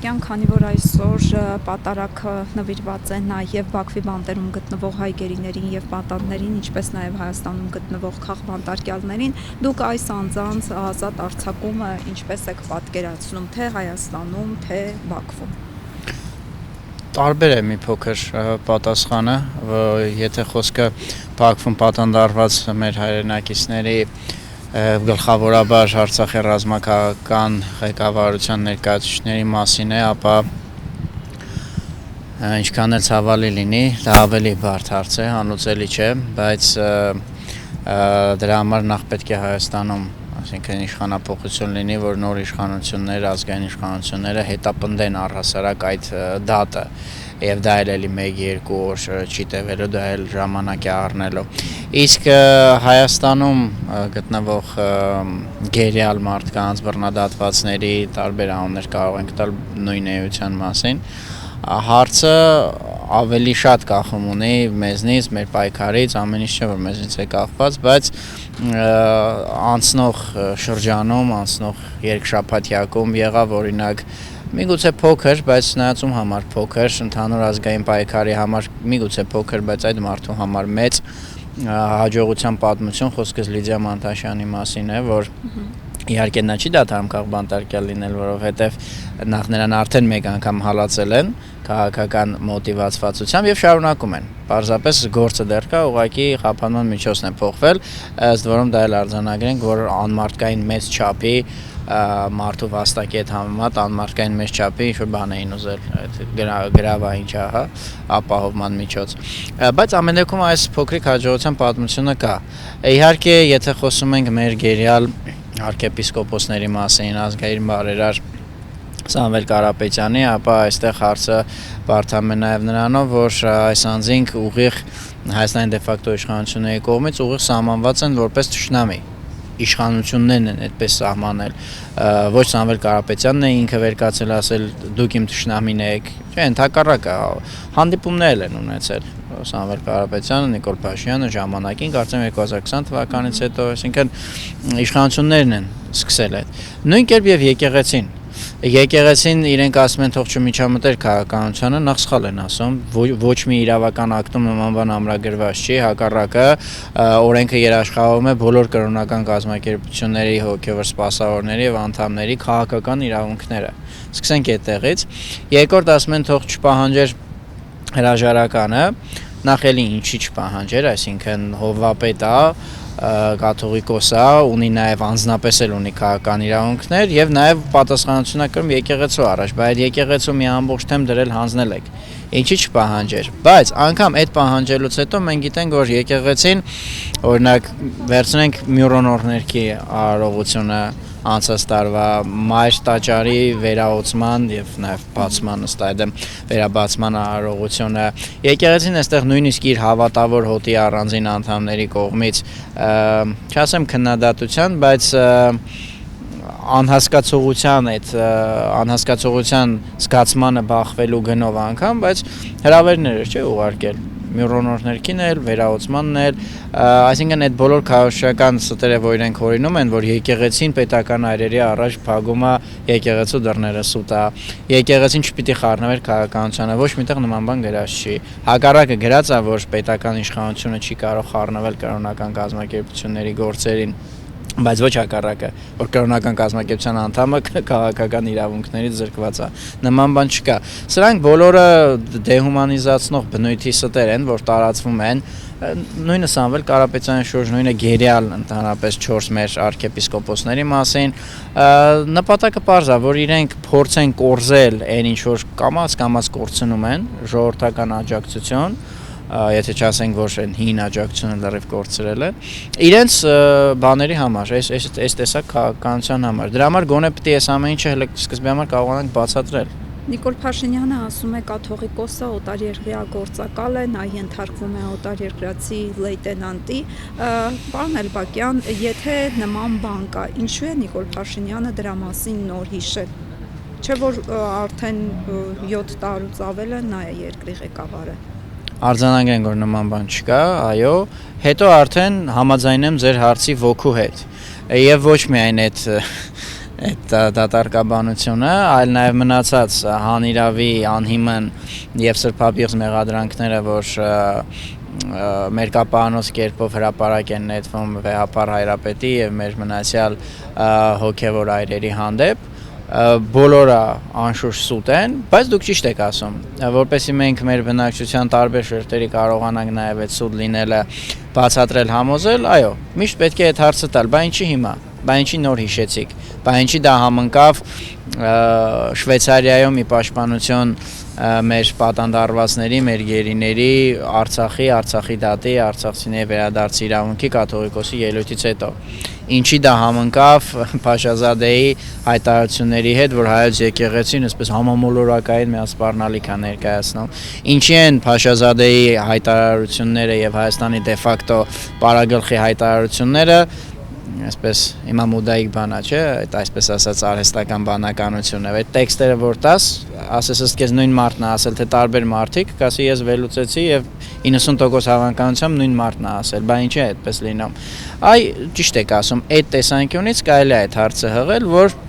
Բակյան, քանի որ այսօր պատարագը նվիրված է նաև Բաքվի բանտերում գտնվող հայ գերիներին եւ պատանդներին, ինչպես նաև Հայաստանում գտնվող քաղբանտարկյալներին, դուք այս անձանց ազատ արձակումը ինչպես եք պատկերացնում, թե Հայաստանում, թե Բաքվում։ Տարբեր է մի փոքր պատասխանը, եթե խոսքը Բաքվում պատանդարված մեր հայրենակիցների գլխավորաբար Արցախի ռազմաքաղաքական ղեկավարության ներկայացուցիչների մասին է, ապա ինչքան էլ ցավալի լինի, դա ավելի բարդ հարց է, անլուծելի չէ, բայց դրա համար նախ պետք է Հայաստանում, այսինքն իշխանափոխություն լինի, որ նոր իշխանությունները, ազգային իշխանությունները հետապնդեն առհասարակ այդ դատը, եւ դա էլի 1-2 օր չի տևելու, դա էլ ժամանակ է առնելու։ Իսկ Հայաստանում գտնվող գերիալ մարդկանց, բռնադատվածների տարբեր անուններ կարող ենք տալ նույն էության մասին, հարցը ավելի շատ կախում ունի մեզնից, մեր պայքարից, ամեն ինչ չէ որ մեզնից է կախված, բայց անցնող շրջանում, անցնող երկշաբաթյակում եղավ օրինակ միգուցե փոքր, բայց նայածում համար փոքր, ընդհանուր ազգային պայքարի համար միգուցե փոքր, բայց այդ մարդու համար մեծ հաջողության պատմություն, խոսքս Լիդիա Մանտաշյանի մասին է, որ իհարկե նա չի դադարում քաղբանտարկյալ լինել, որովհետև նախ նրան արդեն մեկ անգամ հալածել են քաղաքական մոտիվացվածությամբ եւ շարունակում են։ Պարզապես գործը դեռ կա, ուղղակի խափանման միջոցն է փոխվել, ըստ որում դա էլ արձանագրենք, որ անմարդկային մեծ չափի մարդու վաստակի հետ համեմատ անմարդկային մեծ չափի ինչ-որ բան էին ուզել, այդ գրավային չահա, ապահովման միջոց։ Բայց ամեն դեպքում այս փոքրիկ հաջողության պատմությունը կա։ Իհարկե, եթե խոսում ենք մեր գերիալ arczepiskoposների մասին, ազգային բարերար Սամվել Կարապետյանի, ապա այստեղ հարցը բարդանում է նաև նրանով, որ այս անձինք ուղիղ Հայաստանի դեֆակտո իշխանությունների կողմից ուղիղ սահմանված են որպես թշնամի։ Իշխանություններն են այդպես սահմանել, ոչ Սամվել Կարապետյանն է ինքը վերկացել ասել դուք իմ թշնամին եք, չէ, ընդհակառակը հանդիպումներ են ունեցել Սամվել Կարապետյանը, Նիկոլ Փաշինյանը ժամանակին, կարծեմ 2020 թվականից հետո, այսինքն իշխանություններն են սկսել այդ։ Նույն կերպ եւ եկեղեցին իրենք ասում են թող չմիջամտեր քաղաքականությանը, նախ սխալ են ասում, ոչ մի իրավական ակտում նման բան ամրագրված չի, հակառակը օրենքը երաշխավորում է բոլոր կրոնական կազմակերպությունների, հոգևոր սպասավորների եւ անդամների քաղաքական իրավունքները։ Սկսենք այդտեղից։ Երկրորդ ասում են թող չպահանջեր հրաժարականը, նախ էլի ինչի չպահանջեր, այսինքն հովվապետ է, կաթողիկոս է, ունի նաև անձնապես էլ ունի քաղաքական իրավունքներ եւ նաև պատասխանատվություն է կրում եկեղեցու առաջ, բայց այդ եկեղեցու մի ամբողջ թեմ դրել հանձնել եք։ Ինչի չպահանջեր, բայց անգամ այդ պահանջելուց հետո մենք գիտենք, որ եկեղեցին օրինակ վերցնենք Մյուրոնորներքի արարողությունը անցած տարվա մայր տաճարի վերահոսման եւ նաեւ բացման ըստ այդմ վերաբացման արարողությունը եկեղեցին այստեղ նույնիսկ իր հավատավոր հոտի առանձին անդամների կողմից չասեմ քննադատության, բայց անհասկացողության զգացմանը բախվելու գնով անգամ, բայց հրավերներ չէ ուղարկել Մյուրոնորներքին էլ, վերահոսմանն էլ, այսինքն այդ բոլոր քարոզչական ստերը, որ իրենք հորինում են, որ եկեղեցին պետական այրերի առաջ փակում է եկեղեցու դռները սուտ է, եկեղեցին չպիտի խառնվեր քաղաքականությանը, ոչ միտեղ նման բան գրած չի։ Հակառակը գրած է, որ պետական իշխանությունը չի կարող խառնվել կրոնական կազմակերպությունների գործերին, բայց ոչ հակառակը, որ կրոնական կազմակերպության անդամը քաղաքական իրավունքներից զրկված է։ Նման բան չկա։ Սրանք բոլորը դեհումանիզացնող բնույթի ստեր են, որ տարածվում են։ Նույնը Սամվել Կարապետյանի շուրջ, նույնը գերիալ ընդհանրապես 4 մեր arczepiskoposների մասին, նպատակը պարզ է, որ իրենք փորձեն կորզել այն ինչ որ կամաց կորցնում են, ժողովրդական աջակցություն, եթե չասենք, որ այն հին աջակցությունը լրիվ կորցրել են, իրենց բաների համար, այս տեսակ քաղաքականության համար։ Դրա համար գոնե պետք է այս ամեն ինչը հենց սկզբի համար կարողանանք բացատրել։ Նիկոլ Փաշինյանը ասում է կաթողիկոսը օտարերկրյա գործակալ է, նա ենթարկվում է օտարերկրացի լեյտենանտի։ Պարոն Էլբակյան, եթե նման բան կա, ինչու է Նիկոլ Փաշինյանը դրա մասին նոր հիշել։ Չէ՞ որ արդեն 7 տարուց ավել է նա է երկրի ղեկավարը։ Արձանագրենք, որ նման բան չկա, այո, հետո արդեն համաձայնեմ ձեր հարցի ոգու հետ։ Եվ ոչ միայն այդ այդ դատարկաբանությունը, այլ նաև մնացած հանիրավի, անհիմն եւ սրբապիղծ մեղադրանքները, որ մերկապահանոց կերպով հրապարակ են նետվում վեհապար Հայրապետի եւ մեր մնացյալ հոգեվոր այրերի հանդեպ, բոլորը անշուշտ սուտ են, բայց դուք ճիշտ եք ասում, որպեսզի մենք մեր բնակչության տարբեր շերտերի կարողանանք նաև այդ սուտ լինելը բացատրել, համոզել, այո, միշտ պետք է այդ հարցը տալ, բա ինչի հիմա, բա ինչի նոր հիշեցիք, բա ինչի դա համընկավ Շվեյցարիայում մի պաշտպանություն մեր պատանդարվածների, մեր գերիների, Արցախի դատի, արցախցիների վերադարձի իրավունքի կաթողիկոսի ելույթից հետո։ Ինչի դա համընկավ Փաշազադեի հայտարարությունների հետ, որ հայոց եկեղեցին այսպես համամոլորակային մի սպառնալիք է ներկայացնում։ Ինչի են Փաշազադեի հայտարարությունները եւ Հայաստանի դե ֆակտո պարագլխի հայտարարությունները այսպես հիմա մոդայիկ բանա, չէ, այդ այսպես ասած արհեստական բանականություն է։ Այդ տեքստերը որ տաս, ասես ըստ քեզ նույն մարդն է ասել, թե տարբեր մարդիկ, կասի ես վերլուծեցի եւ 90% հավանականությամբ նույն մարդն է ասել, բա ինչ է այդպես լինում։ Այ ճիշտ եք ասում, այդ տեսանկյունից կարելի է այդ հարցը հղել, որ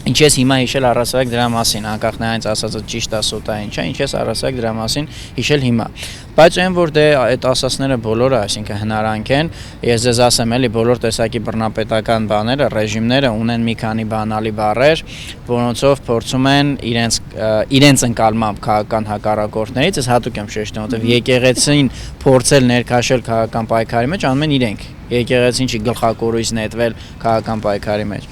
ինչ ես հիմա հիշել առասարակ դրա մասին, անկախ նրանից ասածը ճիշտ է, սուտ է, ինչ է, ինչ ես առասարակ դրա մասին հիշել հիմա։ Բայց այն որ դե այդ ասածները բոլորը, այսինքն հնարանք են, ես ձեզ ասեմ էլի, բոլոր տեսակի բռնապետական բաները, ռեժիմները ունեն մի քանի բանալի բառեր, որոնցով փորձում են իրենց ընկալմամբ քաղաքական հակառակորդներից, ես հատուկ եմ շեշտում, որտեղ եկեղեցին փորձել ներքաշել քաղաքական պայքարի մեջ անում են իրենք։ Եկեղեցին չի գլխակորույս նետվել քաղաքական պայքարի մեջ։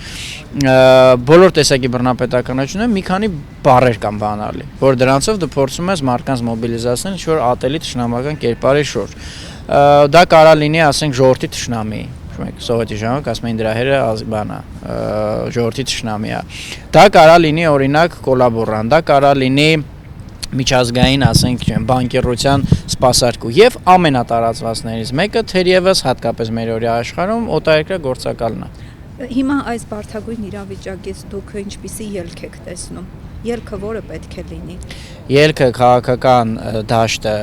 Բոլոր տեսակի բռնապետականությունները մի քանի բառեր կան բանալի, որ դրանցով դու փորձում ես մարդկանց մոբիլիզացնել ինչ-որ ատելի թշնամական կերպարի շուրջ։ Դա կարա լինի, ասենք, ժողովրդի թշնամի, Սովետի ժամանակ ասում էին դրա հերը բանա, ժողովրդի թշնամի է։ Դա կարա լինի օրինակ կոլաբորանտ, դա կարա լինի միջազգային, ասենք, բանկերության սպասարկու եւ ամենատարածվածներից մեկը թերևս հատկապես մեր օրյա աշխարհում օտարերկրյա գործակալն է։ Հիմա այս բարդագույն իրավիճակից դուք ինչպիսի ելք եք տեսնում։ Ելքը որը պետք է լինի։ Ելքը քաղաքական դաշտը,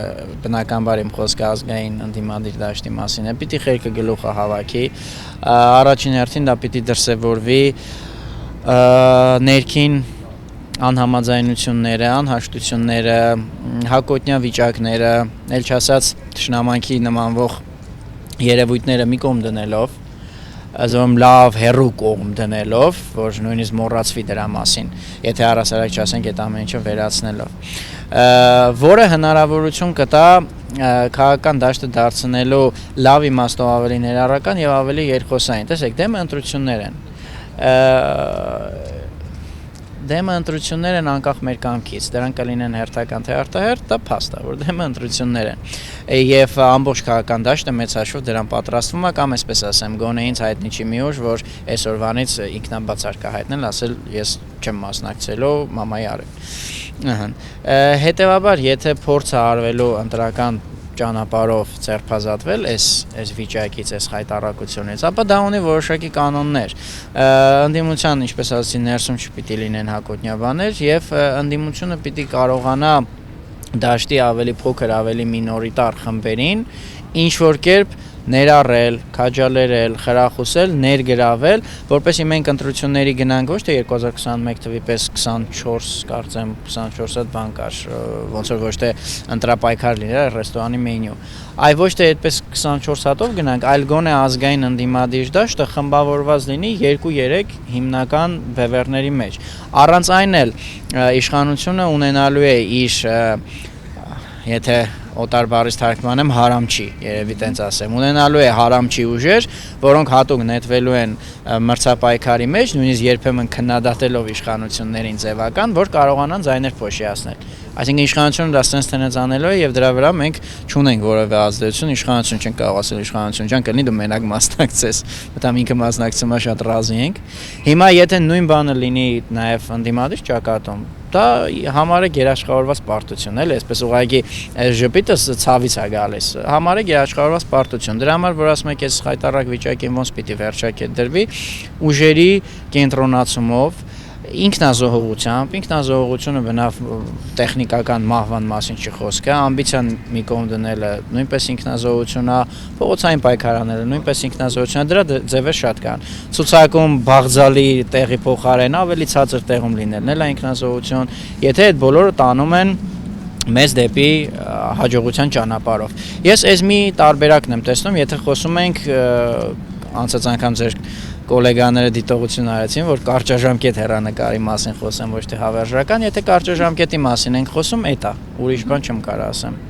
բնականաբար իմ խոսքը ազգային ընդդիմադիր դաշտի մասին է, պիտի խելքը գլուխը հավաքի, առաջին հերթին դա պիտի դրսևորվի ներքին անհամաձայնությունները, անհաշտությունները, հակոտնյա վիճակները, ել չասած թշնամանքի նմանվող երևույթները մի կողմ դնելով, ասում լավ հերու կողմ դնելով, որ նույնիսկ մոռացվի դրա մասին, եթե առասարակ չասենք այդ ամեն ինչը վերացնելով, որը հնարավորություն կտա քաղաքական դաշտը դարձնելու լավ իմաստով ավելի ներառական եւ ավելի երկխոսային։ Տեսեք, դեմը ընտրություններ են։ Դեմը ընտրություններ են անկախ մեր կամքից, դրանք կլինեն հերթական թե արտահերթ, դա փաստ է, որ դեմը ընտրություններ են։ Եվ ամբողջ քաղաքական դաշտը մեծ հաշվով դրան պատրաստվում է, կամ այսպես ասեմ, գոնե ինձ հայտնի չի մի ուժ, որ այսօրվանից ինքնաբացարկ է հայտնել, ասել ես չեմ մասնակցելու մամայի արել։ Հետևաբար, եթե փորձ է արվելու ընտրական ճանապարհով ձերբազատվել այս վիճակից, այս հայտարարությունից, ապա դա ունի որոշակի կանոններ։ Ընդդիմության, ինչպես ասացի, ներսում չպիտի լինեն հակոտնյա բաներ եւ ընդդիմությունը պիտի կարողանա դաշտի ավելի փոքր, ավելի մինորիտար խմբերին ինչ որ կերպ ներառել, քաջալերել, խրախուսել, ներգրավել, որպեսզի մենք ընտրությունների գնանք ոչ թե 2021 թվականի պես 24, կարծեմ 24 հատ բան կար, ոնց որ ոչ թե ընտրապայքար լիներ ռեստորանի մենյու, այլ ոչ թե այդպես 24 հատով գնանք, այլ գոնե ազգային ընդդիմադիր դաշտը խմբավորված լինի 2-3 հիմնական բևեռների մեջ։ Առանց այն էլ իշխանությունը ունենալու է իր, եթե օտար բառից թարգմանեմ, հարամչի, երևի տենց ասեմ, ունենալու է հարամչի ուժեր, որոնք հատուկ նետվելու են մրցապայքարի մեջ, նույնիսկ երբեմն քննադատելով իշխանություններին ձևական, որ կարողանան ձայներ փոշիացնել։ Այսինքն իշխանությունը դա sense tenets անելու է եւ դրա վրա մենք չունենք որևէ ազդեցություն, իշխանություն չեն կարող ասել իշխանություն ջան կլինի դու մենակ մասնակցես, մտամ ինքը մասնակցում է շատ ռազի ենք։ Հիմա եթե նույն բանը լինի նաեւ ընդդիմադիր ճակատում, դա համարը գերաշխավորված պարտություն էլ է, այսպես ուղղակի ժպիտը ցավից է գալիս։ Համարը գերաշխավորված պարտություն։ Դրա համար որ ասում եք այս հայտարարակ վիճակին ոնց պիտի վերջակետ դրվի, ուժերի կենտրոնացումով ինքնազոհողությունը բնավ տեխնիկական մահվան մասին չի խոսքը, ամբիցիան մի կողմ դնելը նույնպես ինքնազոհություն է, փողոցային պայքարանելը նույնպես ինքնազոհություն է, դրա ձևեր շատ կան։ Ցուցակում բաղձալի տեղի փոխարեն ավելի ցածր տեղում լինելն էլ է ինքնազոհություն, եթե այդ բոլորը տանում են մեզ դեպի հաջողության ճանապարհով։ Ես այս մի տարբերակն եմ տեսնում, եթե խոսում ենք անցած անգամ ձեր կոլեգաները դիտողություն արեցին, որ կարճաժամկետ հեռանկարի մասին խոսեմ, ոչ թե հավերժական, եթե կարճաժամկետի մասին ենք խոսում, էդ է, ուրիշ բան չեմ կարող ասեմ։